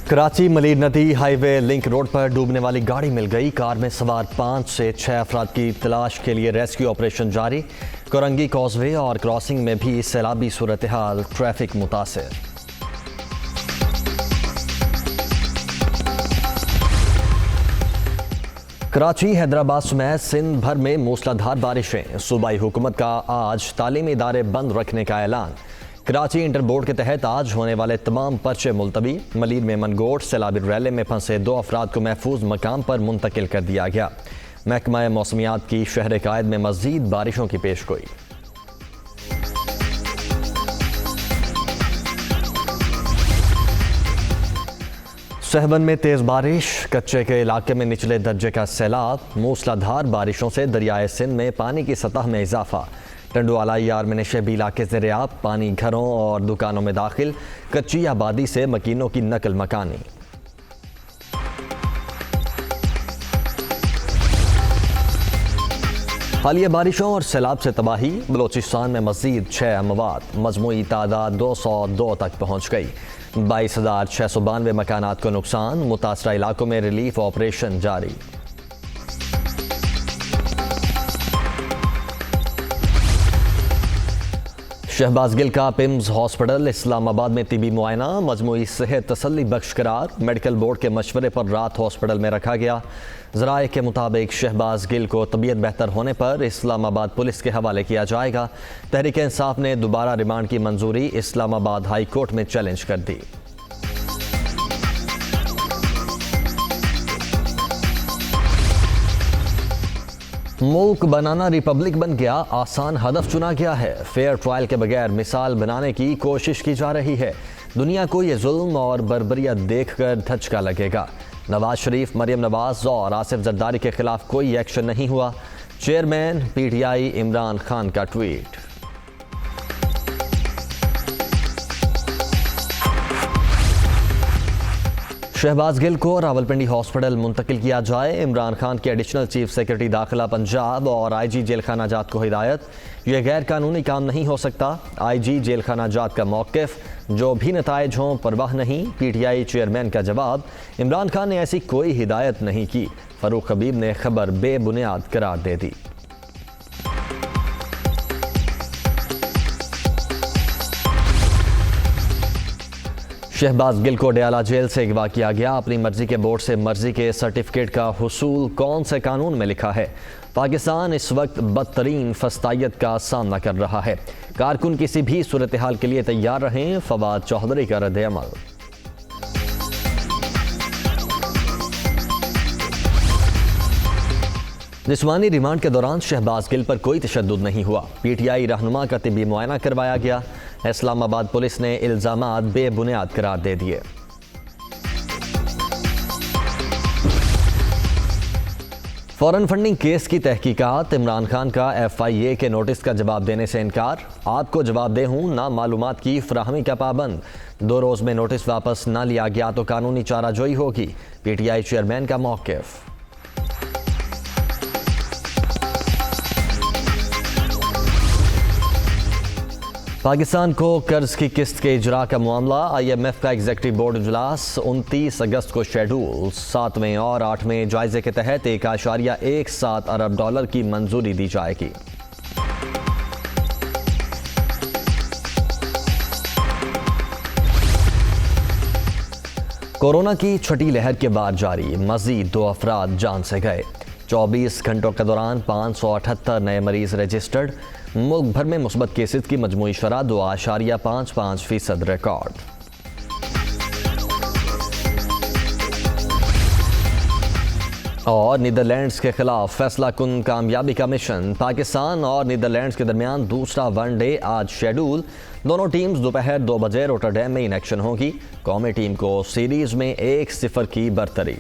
कराची मलीर नदी highway link road पर डूबने वाली गाड़ी मिल गई। कार में सवार 5 से 6 अफराद की तलाश के लिए रेस्क्यू ऑपरेशन जारी। कोरंगी कॉजवे और क्रॉसिंग में भी सैलाबी सूरत हाल, ट्रैफिक मुतासिर। कराची, हैदराबाद समेत सिंध भर में मूसलाधार बारिशें। सूबाई हुकूमत का आज तालीमी इदारे बंद रखने का ऐलान। कराची इंटर बोर्ड के तहत आज होने वाले तमाम पर्चे मुलतवी। मलीर में मनगोट सैलाबी रैले में फंसे 2 अफराद को महफूज मकाम पर मुंतकिल कर दिया गया। महकमा मौसमियात की शहर कायद में मज़ीद बारिशों की पेशगोई। सहवन में तेज़ बारिश, कच्चे के इलाके में निचले दर्जे का सैलाब। मूसलाधार बारिशों से दरियाए सिंध में पानी की सतह में इजाफा। टंडुआला यार में नशेबी इलाके से रियाब, पानी घरों और दुकानों में दाखिल। कच्ची आबादी से मकीनों की नकल मकानी। हालिया बारिशों और सैलाब से तबाही। बलोचिस्तान में मज़ीद 6 अमवात, मजमूई तादाद 202 तक पहुँच गई। 22,692 मकानात को नुकसान। मुतासरा इलाकों में रिलीफ ऑपरेशन जारी। शहबाज गिल का पिम्स हॉस्पिटल इस्लामाबाद में तिबी मुआयना। मजमूई सेहत तसल्ली बख्श करार। मेडिकल बोर्ड के मशवरे पर रात हॉस्पिटल में रखा गया। ज़राए के मुताबिक शहबाज गिल को तबीयत बेहतर होने पर इस्लामाबाद पुलिस के हवाले किया जाएगा। तहरीक इंसाफ ने दोबारा रिमांड की मंजूरी इस्लामाबाद हाई कोर्ट में चैलेंज कर दी। मुल्क बनाना रिपब्लिक बन गया, आसान हदफ चुना गया है। फेयर ट्रायल के बगैर मिसाल बनाने की कोशिश की जा रही है। दुनिया को ये जुल्म और बर्बरियत देखकर धचका लगेगा। नवाज शरीफ, मरियम नवाज और आसिफ जरदारी के खिलाफ कोई एक्शन नहीं हुआ। चेयरमैन PTI इमरान खान का ट्वीट। शहबाज गिल को रावलपिंडी हॉस्पिटल मुंतकिल किया जाए। इमरान खान के एडिशनल चीफ सेक्रेटरी दाखिला पंजाब और IG जेल खाना जात को हिदायत। यह गैर कानूनी काम नहीं हो सकता। IG जेल खाना जात का मौक़िफ़, जो भी नताइज हों परवाह नहीं। PTI चेयरमैन का जवाब, इमरान खान ने ऐसी कोई हिदायत नहीं की। फ़ारूक हबीब ने खबर बेबुनियाद करार दे दी। शहबाज गिल को डयाला जेल से अगवा किया गया। अपनी मर्जी के बोर्ड से मर्जी के सर्टिफिकेट का हुसूल कौन से कानून में लिखा है? पाकिस्तान इस वक्त बदतरीन फस्तायत का सामना कर रहा है। कारकुन किसी भी सूरत हाल के लिए तैयार रहें। फवाद चौधरी का रद्द अमल। जिस्मानी रिमांड के दौरान शहबाज गिल पर कोई तशद्दुद नहीं हुआ। PTI रहनुमा का तिबी मुआयना करवाया गया। इस्लामाबाद पुलिस ने इल्ज़ामात बेबुनियाद करार दे दिए। फॉरेन फंडिंग केस की तहकीकात। इमरान खान का FIA के नोटिस का जवाब देने से इनकार। आपको जवाब दे हूँ ना मालूमात की फराहमी का पाबंद। 2 रोज़ में नोटिस वापस ना लिया गया तो कानूनी चाराजोई होगी। PTI चेयरमैन का मौक़िफ़। पाकिस्तान को कर्ज की किस्त के इजरा का मामला। IMF का एग्जीक्यूटिव बोर्ड इजलास 29 अगस्त को शेड्यूल। 7वें और 8वें जायजे के तहत $1.17 अरब की मंजूरी दी जाएगी। कोरोना की छठी लहर के बाद जारी। मजीद 2 अफराद जान से गए। 24 घंटों के दौरान 578 नए मरीज रजिस्टर्ड। मुल्क भर में मुस्बत केसेस की मजमूई शरह 2.55% रिकॉर्ड। और नीदरलैंड्स के खिलाफ फैसला कुन कामयाबी का मिशन। पाकिस्तान और नीदरलैंड्स के दरमियान दूसरा वनडे आज शेड्यूल। दोनों टीम्स दोपहर 2 बजे रोटरडैम में इन एक्शन होगी। कौमी टीम को सीरीज में 1-0 की बरतरी।